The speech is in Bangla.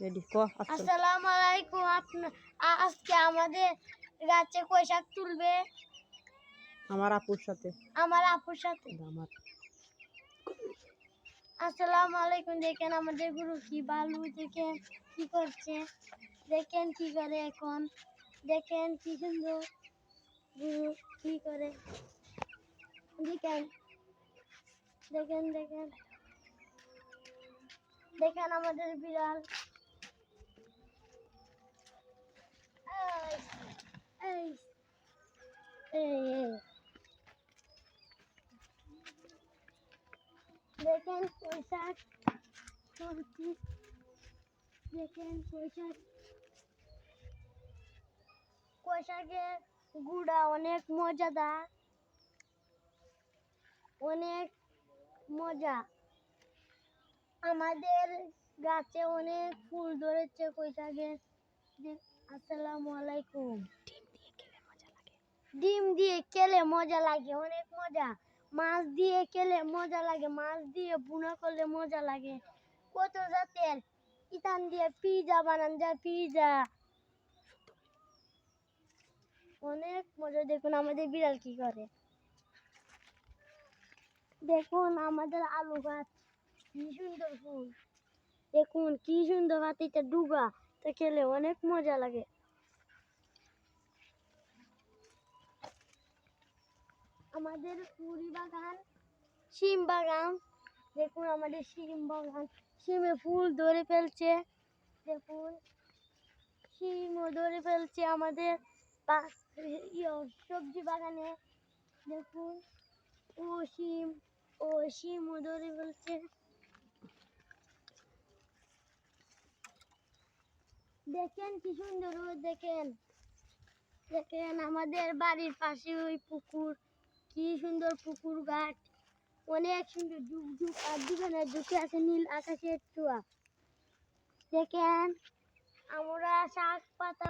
রেডি ক আসসালামু আলাইকুম। আজকে আমাদের গাছে কই শাক তুলবে আমার আপুর সাথে আমার আপুর সাথে। আমার আসসালামু আলাইকুম। দেখেন আমাদের গুরু কি বালু, দেখেন কি করছে, দেখেন কি করে এখন, দেখেন কি সুন্দর গুরু কি করে, দেখেন দেখেন দেখেন দেখেন আমাদের বিড়াল। এই এই এই দেখেন কই শাক তুলছি, দেখেন কই শাকের গুড়া অনেক মজাদার, অনেক মজা। আমাদের গাছে অনেক ফুল ধরেছে কই শাকের। আসসালামু আলাইকুম। ডিম দিয়ে খেলে মজা লাগে, অনেক মজা। মাছ দিয়ে খেলে মজা লাগে, মাছ দিয়ে ভুনা করলে মজা লাগে। কত জাতের ইতান দিয়ে পিজা বানান যায়, পিজা অনেক মজা। দেখুন আমাদের বিড়াল কি করে, দেখুন আমাদের আলু গাছ কি সুন্দর ফুল, দেখুন কি সুন্দর হাতিটা ডুগা, তা খেলে অনেক মজা লাগে। আমাদের পুরি বাগান, শিম বাগান, দেখুন আমাদের শিম বাগান, শিমে ফুল ধরে ফেলছে, দেখুন শিমও ধরে ফেলছে আমাদের সবজি বাগানে। দেখুন ও শিমও ধরে ফেলছে। দেখেন কি সুন্দর রোদ, দেখেন দেখেন আমাদের বাড়ির পাশে ওই পুকুর, কি সুন্দর পুকুর ঘাট, অনেক সুন্দর যুগ যুগ আর দুজনের দুটি আছে নীল আকাশের চুয়া। দেখেন আমরা শাক পাতা